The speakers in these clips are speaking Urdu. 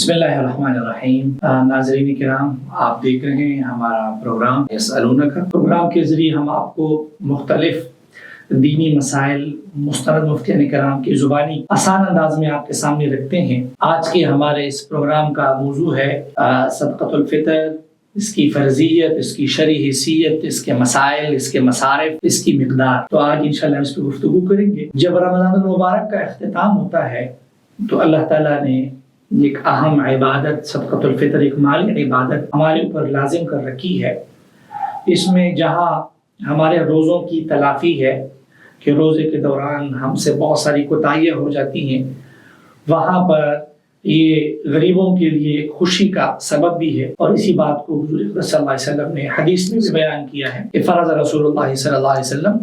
بسم اللہ الرحمن الرحیم۔ ناظرین کرام، آپ دیکھ رہے ہیں ہمارا پروگرام یسألونک۔ پروگرام کے ذریعے ہم آپ کو مختلف دینی مسائل مستند مفتیان کرام کی زبانی آسان انداز میں آپ کے سامنے رکھتے ہیں۔ آج کے ہمارے اس پروگرام کا موضوع ہے صدقۃ الفطر، اس کی فرضیت، اس کی شرعی حیثیت، اس کے مسائل، اس کے مصارف، اس کی مقدار۔ تو آج انشاءاللہ اس پہ گفتگو کریں گے۔ جب رمضان المبارک کا اختتام ہوتا ہے تو اللہ تعالیٰ نے ایک اہم عبادت صدقۃ الفطر، ایک مالی عبادت ہمارے اوپر لازم کر رکھی ہے۔ اس میں جہاں ہمارے روزوں کی تلافی ہے کہ روزے کے دوران ہم سے بہت ساری کوتاہیاں ہو جاتی ہیں، وہاں پر یہ غریبوں کے لیے خوشی کا سبب بھی ہے۔ اور اسی بات کو حضور اکرم صلی اللہ علیہ وسلم نے حدیث میں بھی بیان کیا ہے کہ فرض رسول اللہ صلی اللہ علیہ وسلم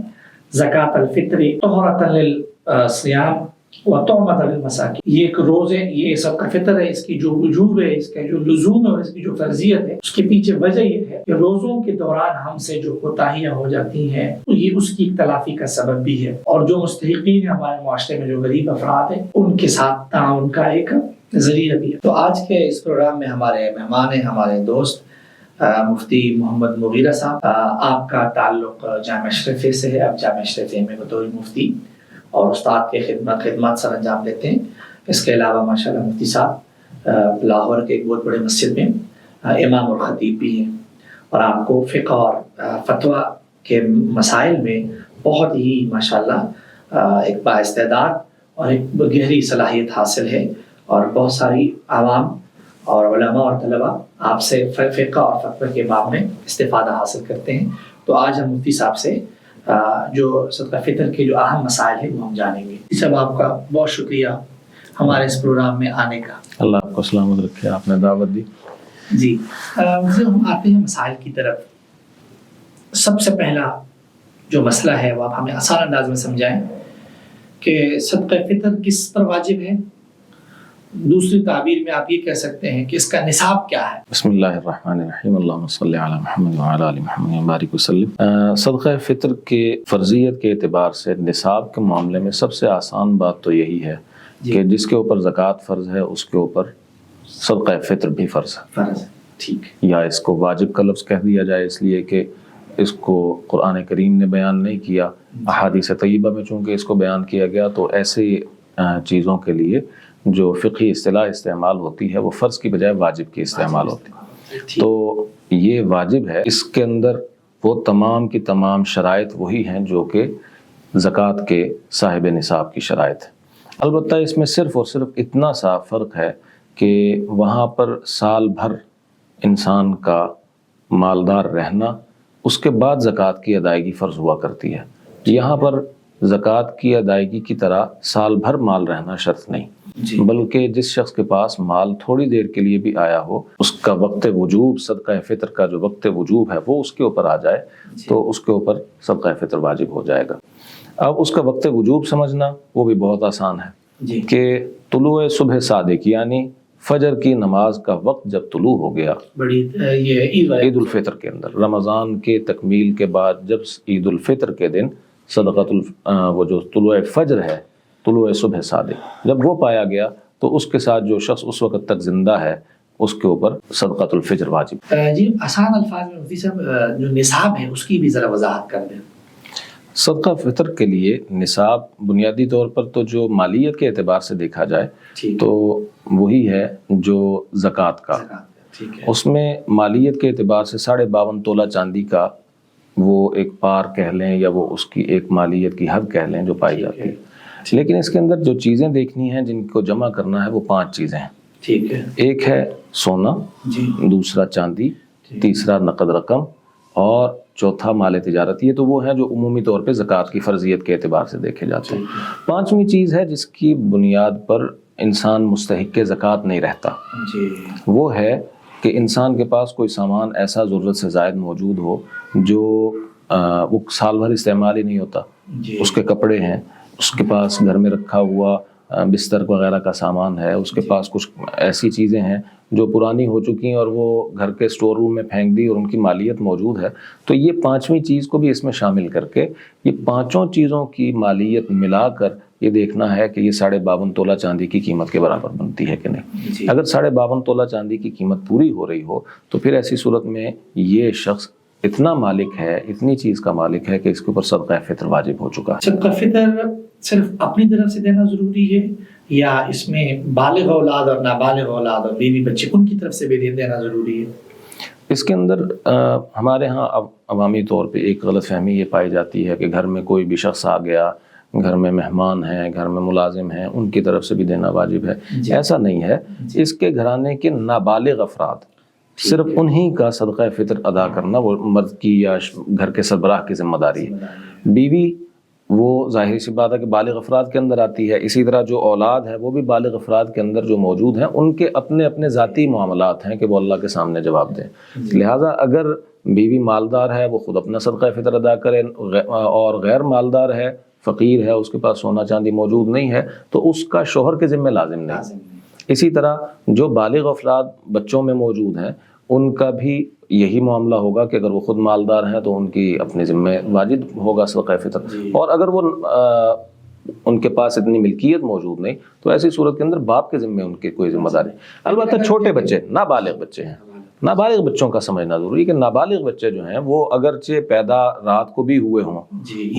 زکوٰۃ الفطر طہرۃ للصیام وطعمۃ للمساکین۔ یہ ایک روزے، یہ صدقہ فطر ہے، اس کی جو وجوب ہے، اس کا جو لزوم ہے اور اس کی جو فرضیت ہے، اس کے پیچھے وجہ یہ ہے کہ روزوں کے دوران ہم سے جو کوتاہیاں ہو جاتی ہیں یہ اس کی تلافی کا سبب بھی ہے، اور جو مستحقین ہیں ہمارے معاشرے میں، جو غریب افراد ہیں، ان کے ساتھ تعاون کا ایک ذریعہ بھی ہے۔ تو آج کے اس پروگرام میں ہمارے مہمان ہیں، ہمارے دوست مفتی محمد مغیرہ صاحب۔ آپ کا تعلق جامعہ اشرفیہ سے ہے، آپ جامعہ اشرفیہ میں بطور مفتی اور استاد کے خدمات سر انجام دیتے ہیں۔ اس کے علاوہ ماشاءاللہ مفتی صاحب لاہور کے ایک بہت بڑے مسجد میں امام اور خطیب بھی ہیں، اور آپ کو فقہ اور فتویٰ کے مسائل میں بہت ہی ماشاءاللہ ایک بااستعداد اور ایک گہری صلاحیت حاصل ہے، اور بہت ساری عوام اور علماء اور طلباء آپ سے فقہ اور فتویٰ کے باب میں استفادہ حاصل کرتے ہیں۔ تو آج ہم مفتی صاحب سے جو صدقہ فطر کے جو اہم مسائل ہیں وہ ہم جانیں گے۔ اس سب آپ کا بہت شکریہ ہمارے اس پروگرام میں آنے کا۔ اللہ آپ کو سلامت رکھے، آپ نے دعوت دی۔ جی ہم آتے ہیں مسائل کی طرف۔ سب سے پہلا جو مسئلہ ہے وہ آپ ہمیں آسان انداز میں سمجھائیں کہ صدقہ فطر کس پر واجب ہے۔ دوسری تعبیر میں آپ یہ کہہ سکتے ہیں کہ اس کا نصاب کیا ہے۔ بسم اللہ الرحمن الرحیم، اللہم صلی علی محمد وعلی آل محمد وبارک وسلم۔ صدقہ فطر کے فرضیت کے اعتبار سے نصاب کے معاملے میں سب سے آسان بات تو یہی ہے کہ جس کے اوپر زکوٰۃ فرض ہے اس کے اوپر صدقہ فطر بھی فرض ہے۔ ٹھیک، یا اس کو واجب کا لفظ کہہ دیا جائے اس لیے کہ اس کو قرآن کریم نے بیان نہیں کیا، احادیث طیبہ میں چونکہ اس کو بیان کیا گیا، تو ایسے چیزوں کے لیے جو فقہی اصطلاح استعمال ہوتی ہے وہ فرض کی بجائے واجب کی استعمال ہوتی ہے۔ تو یہ واجب ہے، اس کے اندر وہ تمام کی تمام شرائط وہی ہیں جو کہ زکوٰۃ کے صاحب نصاب کی شرائط ہیں۔ البتہ اس میں صرف اور صرف اتنا سا فرق ہے کہ وہاں پر سال بھر انسان کا مالدار رہنا، اس کے بعد زکوٰۃ کی ادائیگی فرض ہوا کرتی ہے۔ یہاں پر زکوٰۃ کی ادائیگی کی طرح سال بھر مال رہنا شرط نہیں، بلکہ جس شخص کے پاس مال تھوڑی دیر کے لیے بھی آیا ہو، اس کا وقت وجوب، صدقہ فطر کا جو وقت وجوب ہے وہ اس کے اوپر آ جائے تو اس کے اوپر صدقہ فطر واجب ہو جائے گا۔ اب اس کا وقت وجوب سمجھنا وہ بھی بہت آسان ہے کہ طلوع صبح صادق یعنی فجر کی نماز کا وقت جب طلوع ہو گیا، عید الفطر کے اندر، رمضان کے تکمیل کے بعد جب عید الفطر کے دن وہ جو طلوع فجر ہے، طلوع صبح صادق جب وہ پایا گیا تو اس کے ساتھ جو شخص اس وقت تک زندہ ہے اس کے اوپر صدقۃ الفطر واجب۔ جی آسان الفاظ میں مفتی صاحب جو نصاب ہے اس کی بھی ذرا وضاحت کر دیں۔ صدقہ فطر کے لیے نصاب بنیادی طور پر تو جو مالیت کے اعتبار سے دیکھا جائے تو وہی ہے جو زکوٰۃ کا، اس میں مالیت کے اعتبار سے 52.5 تولہ چاندی کا وہ ایک پار کہہ لیں یا وہ اس کی ایک مالیت کی حد کہہ لیں جو پائی جاتی ہے۔ لیکن اس کے اندر جو چیزیں دیکھنی ہیں جن کو جمع کرنا ہے وہ 5 چیزیں ہیں۔ ٹھیک ہے، ایک ہے سونا، دوسرا چاندی، تیسرا نقد رقم، اور چوتھا مال تجارت۔ یہ تو وہ ہیں جو عمومی طور پہ زکوٰۃ کی فرضیت کے اعتبار سے دیکھے جاتے ہیں۔ 5ویں چیز ہے جس کی بنیاد پر انسان مستحق زکوٰۃ نہیں رہتا، وہ ہے کہ انسان کے پاس کوئی سامان ایسا ضرورت سے زائد موجود ہو جو وہ سال بھر استعمال ہی نہیں ہوتا۔ اس کے کپڑے ہیں، اس کے پاس گھر میں رکھا ہوا بستر وغیرہ کا سامان ہے، اس کے پاس کچھ ایسی چیزیں ہیں جو پرانی ہو چکی ہیں اور وہ گھر کے سٹور روم میں پھینک دی اور ان کی مالیت موجود ہے، تو یہ 5ویں چیز کو بھی اس میں شامل کر کے یہ 5 چیزوں کی مالیت ملا کر یہ دیکھنا ہے کہ یہ 52.5 تولہ چاندی کی قیمت کے برابر بنتی ہے کہ نہیں۔ اگر 52.5 تولہ چاندی کی قیمت پوری ہو رہی ہو تو پھر ایسی صورت میں یہ شخص اتنا مالک ہے، اتنی چیز کا مالک ہے کہ اس کے اوپر صدقہ فطر واجب ہو چکا ہے۔ صدقہ فطر صرف اپنی طرف سے دینا ضروری ہے یا اس میں بالغ اولاد اور نابالغ اولاد اور بیوی بچے ان کی طرف سے بھی دینا ضروری ہے؟ اس کے اندر ہمارے ہاں عوامی طور پہ ایک غلط فہمی یہ پائی جاتی ہے کہ گھر میں کوئی بھی شخص آ گیا، گھر میں مہمان ہیں، گھر میں ملازم ہیں، ان کی طرف سے بھی دینا واجب ہے۔ ایسا نہیں ہے۔ اس کے گھرانے کے نابالغ افراد، صرف انہی کا صدقہ فطر ادا کرنا وہ مرد کی یا گھر کے سربراہ کی ذمہ داری ہے۔ بیوی وہ ظاہر سی بات ہے کہ بالغ افراد کے اندر آتی ہے، اسی طرح جو اولاد ہے وہ بھی بالغ افراد کے اندر جو موجود ہیں ان کے اپنے اپنے ذاتی معاملات ہیں کہ وہ اللہ کے سامنے جواب دیں۔ لہٰذا اگر بیوی مالدار ہے وہ خود اپنا صدقہ فطر ادا کرے، اور غیر مالدار ہے، فقیر ہے، اس کے پاس سونا چاندی موجود نہیں ہے تو اس کا شوہر کے ذمہ لازم نہیں۔ اسی طرح جو بالغ افراد بچوں میں موجود ہیں ان کا بھی یہی معاملہ ہوگا کہ اگر وہ خود مالدار ہیں تو ان کی اپنے ذمہ واجب ہوگا صدقہ فطر، اور اگر وہ ان کے پاس اتنی ملکیت موجود نہیں تو ایسی صورت کے اندر باپ کے ذمہ ان کی کوئی ذمہ داری۔ البتہ چھوٹے بچے، نابالغ بچے ہیں، نابالغ بچوں کا سمجھنا ضروری ہے کہ نابالغ بچے جو ہیں وہ اگرچہ پیدا رات کو بھی ہوئے ہوں،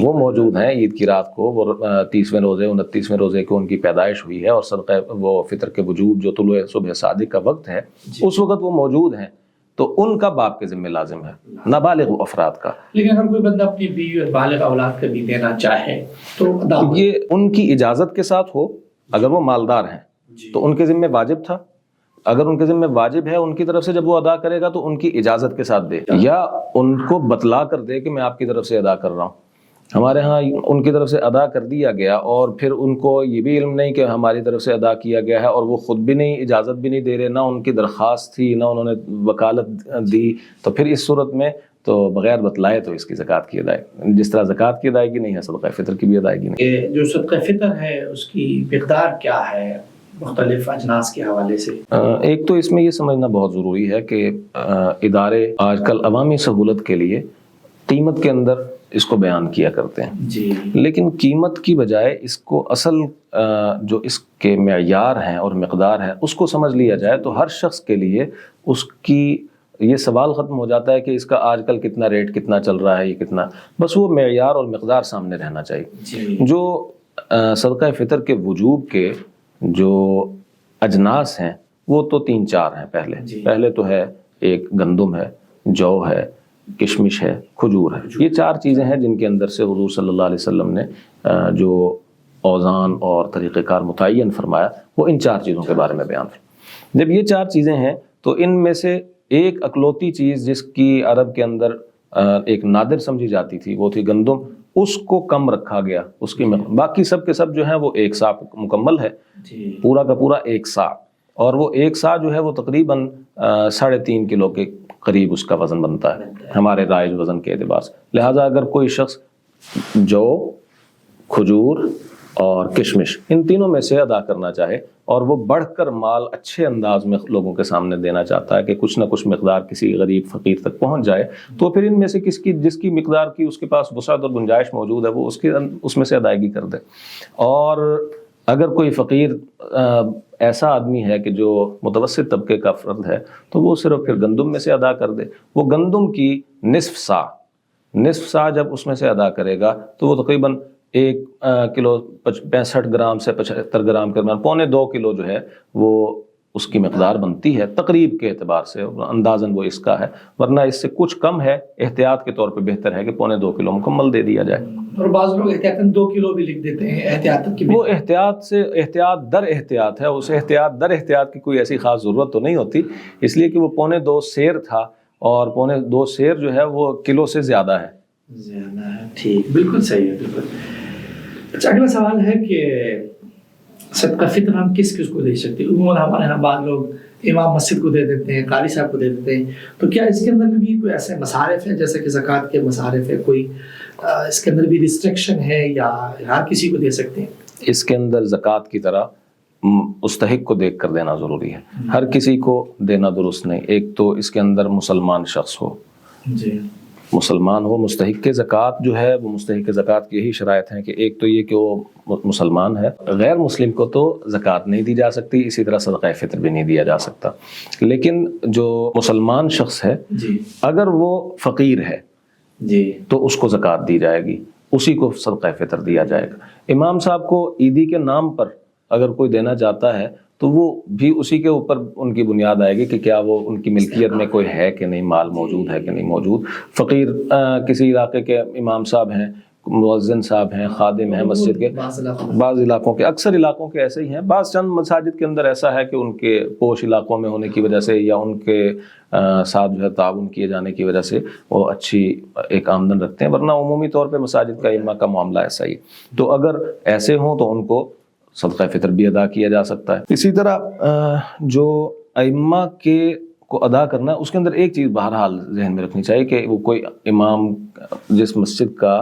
وہ موجود ہیں عید کی رات کو، وہ 30ویں روزے 29ویں روزے کو ان کی پیدائش ہوئی ہے اور صدقہ وہ فطر کے وجوب جو طلوع صبح صادق کا وقت ہے اس وقت وہ موجود ہیں، تو ان کا باپ کے ذمہ لازم ہے، نابالغ افراد کا۔ لیکن اگر کوئی بندہ اپنی بیوی اور بالغ اولاد کا بھی دینا چاہے تو یہ ان کی اجازت کے ساتھ ہو۔ اگر وہ مالدار ہیں تو ان کے ذمہ واجب تھا، اگر ان کے ذمہ واجب ہے ان کی طرف سے جب وہ ادا کرے گا تو ان کی اجازت کے ساتھ دے، یا ان کو بتلا کر دے کہ میں آپ کی طرف سے ادا کر رہا ہوں۔ ہمارے ہاں ان کی طرف سے ادا کر دیا گیا اور پھر ان کو یہ بھی علم نہیں کہ ہماری طرف سے ادا کیا گیا ہے، اور وہ خود بھی نہیں، اجازت بھی نہیں دے رہے، نہ ان کی درخواست تھی، نہ انہوں نے وکالت دی، تو پھر اس صورت میں تو بغیر بتلائے تو اس کی زکوٰۃ کی ادائیگی، جس طرح زکوٰۃ کی ادائیگی نہیں ہے صدقہ فطر کی بھی ادائیگی نہیں۔ جو صدقہ فطر ہے اس کی مقدار کیا ہے مختلف اجناس کے حوالے سے؟ ایک تو اس میں یہ سمجھنا بہت ضروری ہے کہ ادارے آج کل عوامی سہولت کے لیے قیمت کے اندر اس کو بیان کیا کرتے ہیں، لیکن قیمت کی بجائے اس کو اصل جو اس کے معیار ہیں اور مقدار ہے اس کو سمجھ لیا جائے تو ہر شخص کے لیے اس کی یہ سوال ختم ہو جاتا ہے کہ اس کا آج کل کتنا ریٹ کتنا چل رہا ہے، یہ کتنا، بس وہ معیار اور مقدار سامنے رہنا چاہیے۔ جو صدقہ فطر کے وجوب کے جو اجناس ہیں وہ تو 3-4 ہیں۔ پہلے تو ہے ایک گندم ہے، جو ہے، کشمش ہے، کھجور ہے، یہ 4 چیزیں ہیں جن کے اندر سے حضور صلی اللہ علیہ وسلم نے جو اوزان اور طریقہ کار متعین فرمایا وہ ان 4 چیزوں کے بارے میں بیان فرمایا۔ جب یہ 4 چیزیں ہیں تو ان میں سے ایک اکلوتی چیز جس کی عرب کے اندر ایک نادر سمجھی جاتی تھی وہ تھی گندم، اس کو کم رکھا گیا، اس کی باقی سب کے سب جو ہیں وہ 1 سا مکمل ہے، پورا کا پورا 1 سا، اور وہ 1 سا جو ہے وہ تقریباً 3.5 کلو کے قریب اس کا وزن بنتا ہے ہمارے رائج وزن کے اعتبار سے۔ لہٰذا اگر کوئی شخص جو، کھجور اور کشمش ان تینوں میں سے ادا کرنا چاہے اور وہ بڑھ کر مال اچھے انداز میں لوگوں کے سامنے دینا چاہتا ہے کہ کچھ نہ کچھ مقدار کسی غریب فقیر تک پہنچ جائے، تو پھر ان میں سے جس کی مقدار کی اس کے پاس وسعت اور گنجائش موجود ہے وہ اس میں سے ادائیگی کر دے۔ اور اگر کوئی فقیر ایسا آدمی ہے کہ جو متوسط طبقے کا فرد ہے تو وہ صرف پھر گندم میں سے ادا کر دے۔ وہ گندم کی نصف سا جب اس میں سے ادا کرے گا تو وہ تقریباً 1 کلو 65 گرام سے 75 گرام کے درمیان 2.25 کلو جو ہے وہ اس کی مقدار بنتی ہے تقریب کے اعتبار سے، اندازاً وہ اس کا ہے، ورنہ اس سے کچھ کم ہے۔ احتیاط کے طور پہ بہتر ہے کہ 2.25 کلو مکمل دے دیا جائے، اور بعض لوگ احتیاطاً 2 کلو بھی لکھ دیتے ہیں احتیاط کی۔ وہ احتیاط در احتیاط ہے، اس احتیاط در احتیاط کی کوئی ایسی خاص ضرورت تو نہیں ہوتی، اس لیے کہ وہ 2.25 سیر تھا اور 2.25 سیر جو ہے وہ کلو سے زیادہ ہے۔ ٹھیک، بالکل صحیح ہے، بالکل۔ اچھا، اگلا سوال ہے کہ صدقہ فطر ہم کس کو دے سکتے ہیں؟ عموماً ہمارے یہاں بعض لوگ امام مسجد کو دے دیتے ہیں، قاری صاحب کو دے دیتے ہیں، تو کیا اس کے اندر بھی کوئی ایسے مصارف ہیں جیسے کہ زکوٰۃ کے مصارف ہے، کوئی اس کے اندر بھی ریسٹرکشن ہے یا ہر کسی کو دے سکتے ہیں؟ اس کے اندر زکوٰۃ کی طرح مستحق کو دیکھ کر دینا ضروری ہے، ہر کسی کو دینا درست نہیں۔ ایک تو اس کے اندر مسلمان شخص ہو، مسلمان ہو. مستحق زکوٰۃ جو ہے وہ مستحق زکوٰۃ کی یہی شرائط ہیں کہ ایک تو یہ کہ وہ مسلمان ہے. غیر مسلم کو تو زکوٰۃ نہیں دی جا سکتی, اسی طرح صدقہ فطر بھی نہیں دیا جا سکتا. لیکن جو مسلمان شخص ہے جی اگر وہ فقیر ہے جی تو اس کو زکوٰۃ دی جائے گی, اسی کو صدقہ فطر دیا جائے گا. امام صاحب کو عیدی کے نام پر اگر کوئی دینا چاہتا ہے تو وہ بھی اسی کے اوپر ان کی بنیاد آئے گی کہ کیا وہ ان کی ملکیت میں کوئی ہے کہ نہیں, مال موجود ہے کہ نہیں موجود. فقیر کسی علاقے کے امام صاحب ہیں, مؤذن صاحب ہیں, خادم ہیں مسجد کے, بعض علاقوں کے, اکثر علاقوں کے ایسے ہی ہیں. بعض چند مساجد کے اندر ایسا ہے کہ ان کے پوش علاقوں میں ہونے کی وجہ سے یا ان کے ساتھ جو ہے تعاون کیے جانے کی وجہ سے وہ اچھی ایک آمدن رکھتے ہیں, ورنہ عمومی طور پہ مساجد کا ائمہ کا معاملہ ایسا ہی. تو اگر ایسے ہوں تو ان کو صدقہ فطر بھی ادا کیا جا سکتا ہے. اسی طرح جو ائمہ کے کو ادا کرنا ہے اس کے اندر ایک چیز بہرحال ذہن میں رکھنی چاہیے کہ وہ کوئی امام جس مسجد کا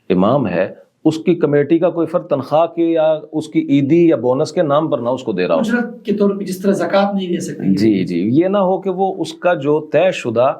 امام ہے اس کی کمیٹی کا کوئی فرد تنخواہ کے یا اس کی عیدی یا بونس کے نام پر نہ اس کو دے رہا ہو, اجرت کے طور پہ جس طرح زکوٰۃ نہیں دے سکتی. جی یہ نہ ہو کہ وہ اس کا جو طے شدہ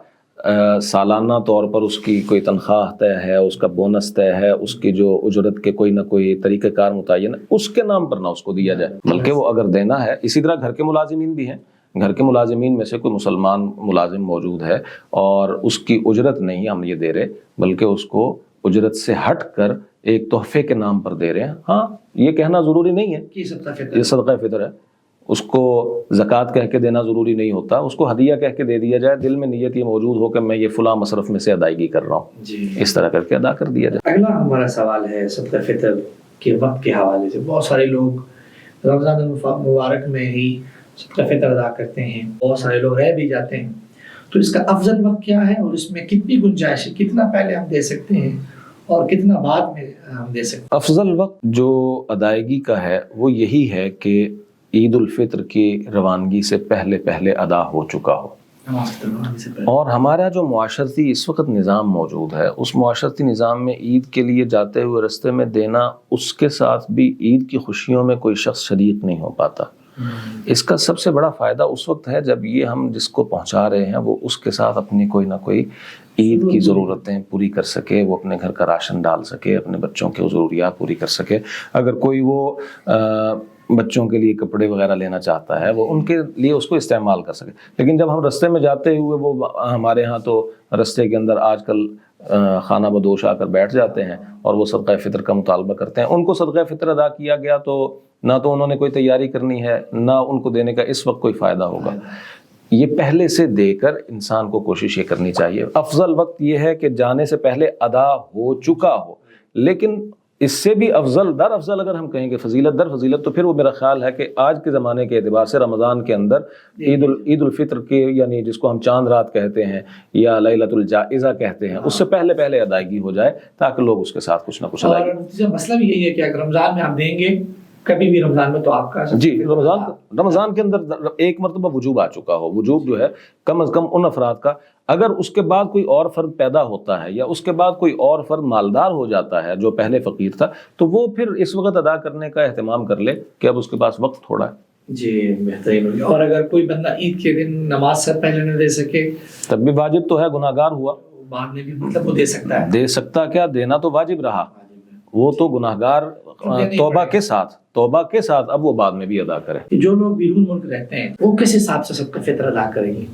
سالانہ طور پر اس کی کوئی تنخواہ طے ہے, اس کا بونس طے ہے, اس کی جو اجرت کے کوئی نہ کوئی طریقہ کار متعین ہے, اس کے نام پر نہ اس کو دیا جائے, بلکہ وہ اگر دینا ہے. اسی طرح گھر کے ملازمین بھی ہیں, گھر کے ملازمین میں سے کوئی مسلمان ملازم موجود ہے اور اس کی اجرت نہیں ہم یہ دے رہے, بلکہ اس کو اجرت سے ہٹ کر ایک تحفے کے نام پر دے رہے ہیں. ہاں یہ کہنا ضروری نہیں ہے کہ یہ صدقہ فطر ہے, اس کو زکوٰۃ کہہ کے دینا ضروری نہیں ہوتا, اس کو ہدیہ کہہ کے دے دیا جائے, دل میں نیت یہ موجود ہو کہ میں یہ فلاں مصرف میں سے ادائیگی کر رہا ہوں, جی اس طرح کر کے ادا کر دیا جائے. اگلا ہمارا سوال ہے صدقہ فطر کے وقت کے حوالے سے. بہت سارے لوگ رمضان المبارک میں ہی صدقہ فطر ادا کرتے ہیں, بہت سارے لوگ رہ بھی جاتے ہیں, تو اس کا افضل وقت کیا ہے اور اس میں کتنی گنجائش ہے, کتنا پہلے ہم دے سکتے ہیں اور کتنا بعد میں ہم دے سکتے ہیں؟ افضل وقت جو ادائیگی کا ہے وہ یہی ہے کہ عید الفطر کی روانگی سے پہلے ادا ہو چکا ہو. اور ہمارا جو معاشرتی اس وقت نظام موجود ہے, اس معاشرتی نظام میں عید کے لیے جاتے ہوئے رستے میں دینا, اس کے ساتھ بھی عید کی خوشیوں میں کوئی شخص شریک نہیں ہو پاتا. اس کا سب سے بڑا فائدہ اس وقت ہے جب یہ ہم جس کو پہنچا رہے ہیں وہ اس کے ساتھ اپنی کوئی نہ کوئی عید کی ضرورتیں پوری کر سکے, وہ اپنے گھر کا راشن ڈال سکے, اپنے بچوں کی ضروریات پوری کر سکے. اگر کوئی وہ بچوں کے لیے کپڑے وغیرہ لینا چاہتا ہے وہ ان کے لیے اس کو استعمال کر سکے. لیکن جب ہم رستے میں جاتے ہوئے, وہ ہمارے ہاں تو رستے کے اندر آج کل خانہ بدوش آ کر بیٹھ جاتے ہیں اور وہ صدقہ فطر کا مطالبہ کرتے ہیں, ان کو صدقہ فطر ادا کیا گیا تو نہ تو انہوں نے کوئی تیاری کرنی ہے, نہ ان کو دینے کا اس وقت کوئی فائدہ ہوگا. یہ پہلے سے دے کر انسان کو کوشش یہ کرنی چاہیے. افضل وقت یہ ہے کہ جانے سے پہلے ادا ہو چکا ہو. لیکن اس سے بھی افضل در افضل اگر ہم کہیں گے فضیلت در فضیلت, تو پھر وہ میرا خیال ہے کہ آج کے زمانے کے اعتبار سے رمضان کے اندر عید الفطر کے یعنی جس کو ہم چاند رات کہتے ہیں یا لیلۃ الجائزہ کہتے ہیں, اس سے پہلے ادائیگی ہو جائے تاکہ لوگ اس کے ساتھ کچھ نہ کچھ ادائیگی. مسئلہ بھی یہی ہے کہ اگر رمضان میں آپ دیں گے, کبھی بھی رمضان میں تو آپ کا جی رمضان کے اندر ایک مرتبہ وجوب آ چکا ہو, وجوب جو ہے کم از کم ان افراد کا, اگر اس کے بعد کوئی اور فرد پیدا ہوتا ہے یا اس کے بعد کوئی اور فرد مالدار ہو جاتا ہے جو پہلے فقیر تھا, تو وہ پھر اس وقت ادا کرنے کا اہتمام کر لے کہ اب اس کے پاس وقت تھوڑا ہے. جی بہترین ہوگی. اور اگر کوئی بندہ عید کے دن نماز سے پہلے نہ دے سکے تب بھی واجب تو ہے, گناہ گار ہوا, بعد میں بھی مطلب وہ دے سکتا ہے, دے سکتا کیا, دینا تو واجب رہا, وہ تو گناہ گار توبہ کے ساتھ اب وہ بعد میں بھی ادا کرے. جو لوگ بیرون ملک رہتے ہیں وہ کس حساب سے صدقہ فطر ادا کریں گے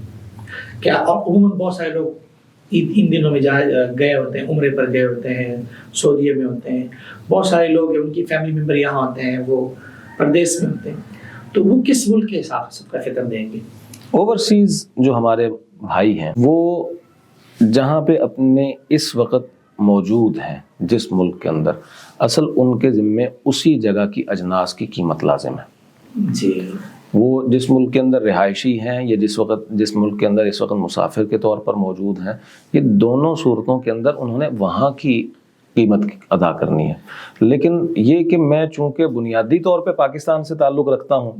کیا؟ اور عموماً بہت سارے لوگ ان دنوں میں گئے ہوتے ہیں, عمرے پر گئے ہوتے ہیں, سعودیہ میں ہوتے ہیں, بہت سارے لوگ ان کی فیملی ممبر یہاں ہوتے ہیں, وہ پردیس میں ہوتے ہیں, تو وہ کس ملک کے حساب سے صدقہ فطر دیں گے؟ اوورسیز جو ہمارے بھائی ہیں وہ جہاں پہ اپنے اس وقت موجود ہیں جس ملک کے اندر, اصل ان کے ذمے اسی جگہ کی اجناس کی قیمت لازم ہے. جی وہ جس ملک کے اندر رہائشی ہیں یا جس ملک کے اندر اس وقت مسافر کے طور پر موجود ہیں, یہ دونوں صورتوں کے اندر انہوں نے وہاں کی قیمت ادا کرنی ہے. لیکن یہ کہ میں چونکہ بنیادی طور پہ پاکستان سے تعلق رکھتا ہوں,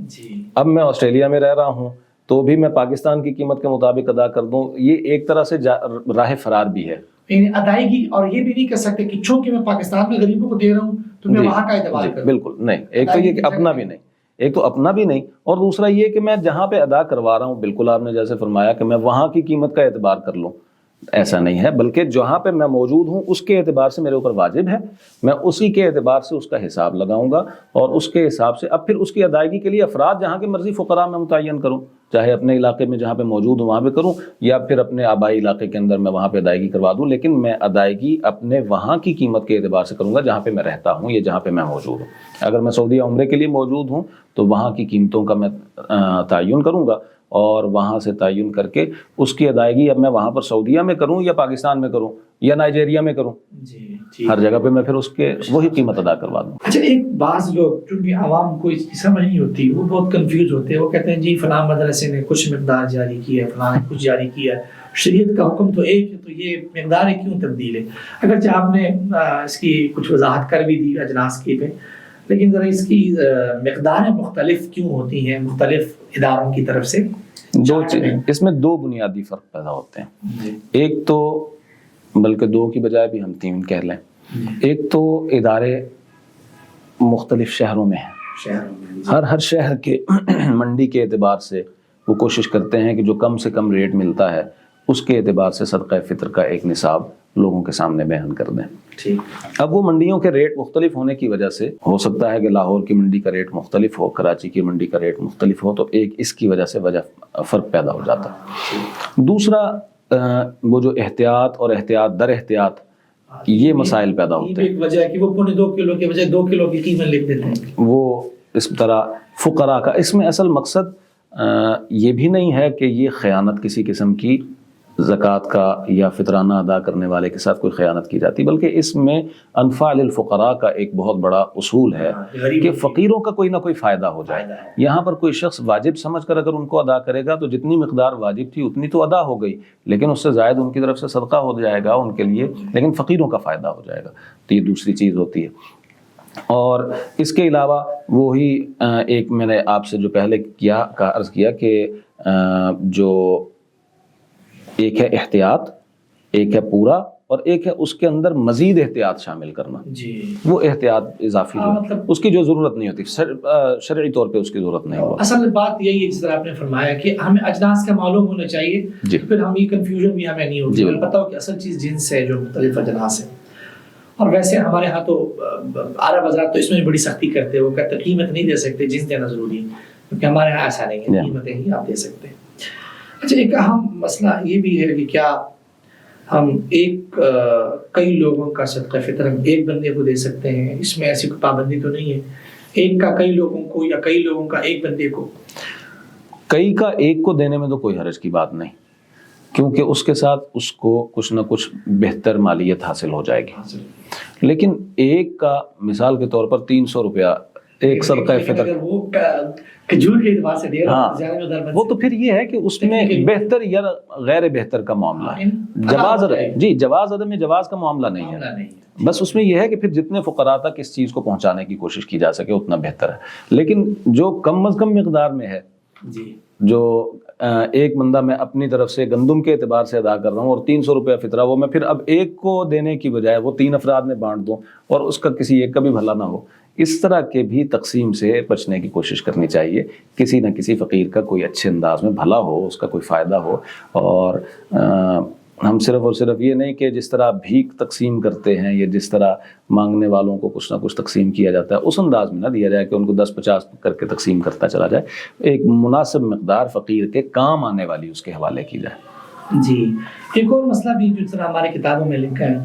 اب میں آسٹریلیا میں رہ رہا ہوں تو بھی میں پاکستان کی قیمت کے مطابق ادا کر دوں, یہ ایک طرح سے راہ فرار بھی ہے. یعنی ادائیگی, اور یہ بھی نہیں کر سکتے کہ چونکہ میں پاکستان میں غریبوں کو دے رہا ہوں تو میں وہاں کا اعتبار کروں. بالکل نہیں, ایک تو یہ کہ اپنا بھی نہیں, اور دوسرا یہ کہ میں جہاں پہ ادا کروا رہا ہوں, بالکل آپ نے جیسے فرمایا کہ میں وہاں کی قیمت کا اعتبار کر لوں, ایسا نہیں ہے، بلکہ جہاں پہ میں موجود ہوں اس کے اعتبار سے میرے اوپر واجب ہے، میں اسی کے اعتبار سے اس کا حساب لگاؤں گا، اور اس کے حساب سے اب پھر اس کی ادائیگی کے لیے افراد جہاں کے مرضی فقراء میں متعین کروں، چاہے اپنے علاقے میں جہاں پہ موجود ہوں وہاں پہ کروں، یا پھر اپنے آبائی علاقے کے اندر میں وہاں پہ ادائیگی کروا دوں، لیکن میں ادائیگی اپنے وہاں کی قیمت کے اعتبار سے کروں گا جہاں پہ میں رہتا ہوں یا جہاں پہ میں موجود ہوں۔ اگر میں سعودیہ عمرے کے لیے موجود ہوں تو وہاں کی قیمتوں کا میں تعین کروں گا، اور وہاں سے تعین کر کے اس کی ادائیگی اب میں وہاں پر سعودیہ میں کروں یا پاکستان میں کروں یا نائجیریا میں کروں، جی ہر جگہ پہ میں پھر اس کے وہی قیمت ادا کروا دوں۔ اچھا، ایک بعض لوگ چونکہ عوام کو اس کی سمجھ نہیں ہوتی، وہ بہت کنفیوز ہوتے ہیں، وہ کہتے ہیں جی فلاں مدرسے نے کچھ مقدار جاری کی ہے، فلاں نے کچھ جاری کیا ہے، شریعت کا حکم تو ایک ہے، تو یہ مقدار کیوں تبدیل ہے؟ اگرچہ آپ نے اس کی کچھ وضاحت کر بھی دی اجناس کی پہ، لیکن ذرا اس کی مقداریں مختلف کیوں ہوتی ہیں مختلف اداروں کی طرف سے؟ اس میں دو بنیادی فرق پیدا ہوتے ہیں، ایک تو بلکہ دو کی بجائے بھی ہم تین کہہ لیں، ایک تو ادارے مختلف شہروں میں ہیں، ہر شہر کے منڈی کے اعتبار سے وہ کوشش کرتے ہیں کہ جو کم سے کم ریٹ ملتا ہے اس کے اعتبار سے صدقہ فطر کا ایک نصاب لوگوں کے سامنے بیان کر دیں۔ اب وہ منڈیوں کے ریٹ مختلف ہونے کی وجہ سے ہو سکتا ہے کہ لاہور کی منڈی کا ریٹ مختلف ہو، کراچی کی منڈی کا ریٹ مختلف ہو، تو ایک اس کی وجہ سے فرق پیدا ہو جاتا ہے۔ دوسرا وہ جو احتیاط اور احتیاط در احتیاط یہ مسائل پیدا ہوتے ہیں، ایک وجہ ہے کہ وہ 2.5 کلو کی بجائے 2 کلو کی قیمت لکھ دیتے ہیں، وہ اس طرح فقراء کا۔ اس میں اصل مقصد یہ بھی نہیں ہے کہ یہ خیانت کسی قسم کی زکوٰۃ کا یا فطرانہ ادا کرنے والے کے ساتھ کوئی خیانت کی جاتی، بلکہ اس میں انفع للفقراء کا ایک بہت بڑا اصول ہے کہ فقیروں کا کوئی نہ کوئی فائدہ ہو جائے۔ یہاں پر کوئی شخص واجب سمجھ کر اگر ان کو ادا کرے گا تو جتنی مقدار واجب تھی اتنی تو ادا ہو گئی، لیکن اس سے زائد ان کی طرف سے صدقہ ہو جائے گا ان کے لیے، لیکن فقیروں کا فائدہ ہو جائے گا، تو یہ دوسری چیز ہوتی ہے۔ اور اس کے علاوہ وہی ایک میں نے آپ سے جو پہلے عرض کیا کہ جو ایک ہے احتیاط، ایک ہے پورا، اور ایک ہے اس کے اندر مزید احتیاط شامل کرنا، وہ احتیاط اضافی جو ہے اس کی جو ضرورت نہیں ہوتی، شرعی طور پہ اس کی ضرورت نہیں ہوتی۔ اصل بات یہی ہے جس طرح آپ نے فرمایا کہ ہمیں اجناس کا معلوم ہونا چاہیے، پھر ہم یہ کنفیوژن بھی ہمیں نہیں ہوگی، ہمیں پتہ ہو کہ اصل چیز جنس ہے جو مختلف اجناس ہے۔ اور ویسے ہمارے ہاں تو عرب حضرات تو اس میں بڑی سختی کرتے ہیں، وہ کہتے ہیں قیمت نہیں دے سکتے، جنس دینا ضروری ہے، کیونکہ ہمارے ہاں ایسا نہیں ہے، قیمتیں ہی آپ دے سکتے ہیں۔ اچھا، ایک اہم مسئلہ یہ بھی ہے کہ کیا ہم کئی لوگوں کا صدقہ فطر ہم ایک بندے کو دے سکتے ہیں؟ اس میں ایسی کوئی پابندی تو نہیں ہے ایک کا کئی لوگوں کو یا کئی لوگوں کا ایک بندے کو؟ کئی کا ایک کو دینے میں تو کوئی حرج کی بات نہیں، کیونکہ اس کے ساتھ اس کو کچھ نہ کچھ بہتر مالیت حاصل ہو جائے گی، لیکن ایک کا مثال کے طور پر 300 روپیہ ایک صدقہ فطر، وہ تو پھر یہ ہے کہ اس میں بہتر یا غیر بہتر کا معاملہ ہے، جواز عدم جواز کا معاملہ نہیں ہے، بس اس میں یہ ہے کہ پھر جتنے فقراء تک اس چیز کو پہنچانے کی کوشش کی جا سکے اتنا بہتر ہے۔ لیکن جو کم از کم مقدار میں ہے، جو ایک بندہ میں اپنی طرف سے گندم کے اعتبار سے ادا کر رہا ہوں اور 300 روپیہ فطرہ، وہ میں پھر اب ایک کو دینے کی بجائے وہ 3 افراد میں بانٹ دوں اور اس کا کسی ایک کا بھی بھلا نہ ہو، اس طرح کے بھی تقسیم سے بچنے کی کوشش کرنی چاہیے۔ کسی نہ کسی فقیر کا کوئی اچھے انداز میں بھلا ہو، اس کا کوئی فائدہ ہو، اور ہم صرف اور صرف یہ نہیں کہ جس طرح بھیک تقسیم کرتے ہیں یا جس طرح مانگنے والوں کو کچھ نہ کچھ تقسیم کیا جاتا ہے اس انداز میں نہ دیا جائے کہ ان کو 10-50 کر کے تقسیم کرتا چلا جائے، ایک مناسب مقدار فقیر کے کام آنے والی اس کے حوالے کی جائے۔ جی، ایک اور مسئلہ بھی جس طرح ہمارے کتابوں میں لکھا ہے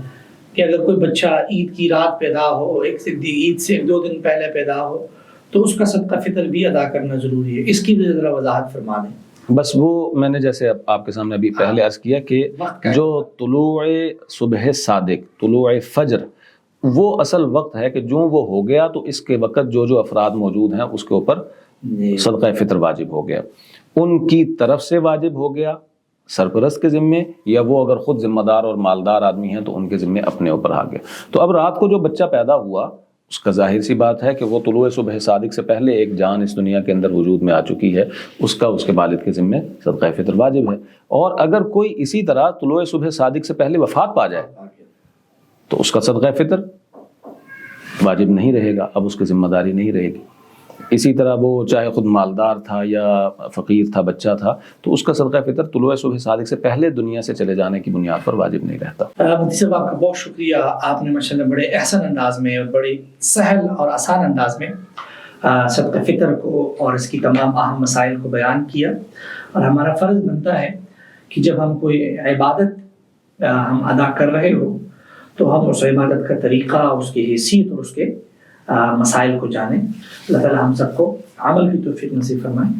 کہ اگر کوئی بچہ عید کی رات پیدا ہو، عید سے 1-2 دن پہلے پیدا ہو، تو اس کا صدقہ فطر بھی ادا کرنا ضروری ہے، اس کی بھی ذرا وضاحت فرما دیں۔ بس وہ میں نے جیسے آپ کے سامنے ابھی پہلے عرض کیا کہ جو طلوع صبح صادق، طلوع فجر، وہ اصل وقت ہے کہ جو وہ ہو گیا تو اس کے وقت جو افراد موجود ہیں اس کے اوپر صدقہ فطر واجب ہو گیا، ان کی طرف سے واجب ہو گیا سرپرست کے ذمے، یا وہ اگر خود ذمہ دار اور مالدار آدمی ہیں تو ان کے ذمے اپنے اوپر آ گیا۔ تو اب رات کو جو بچہ پیدا ہوا اس کا ظاہر سی بات ہے کہ وہ طلوع صبح صادق سے پہلے ایک جان اس دنیا کے اندر وجود میں آ چکی ہے، اس کا اس کے والد کے ذمے صدقہ فطر واجب ہے۔ اور اگر کوئی اسی طرح طلوع صبح صادق سے پہلے وفات پا جائے تو اس کا صدقہ فطر واجب نہیں رہے گا، اب اس کی ذمہ داری نہیں رہے گی۔ اسی طرح وہ چاہے خود مالدار تھا یا فقیر تھا، بچہ تھا، تو اس کا صدقہ فطر طلوع صبح صادق سے پہلے دنیا سے چلے جانے کی بنیاد پر واجب نہیں رہتا۔ مفتی صاحب آپ کا بہت شکریہ، آپ نے ماشاءاللہ بڑے احسن انداز میں اور بڑے سہل اور آسان انداز میں صدقہ فطر کو اور اس کی تمام اہم مسائل کو بیان کیا، اور ہمارا فرض بنتا ہے کہ جب ہم کوئی عبادت ہم ادا کر رہے ہو تو ہم اس عبادت کا طریقہ، اس کی حیثیت اور اس کے مسائل کو جانیں۔ اللہ تعالی ہم سب کو عمل کی توفیق نصیب فرمائے۔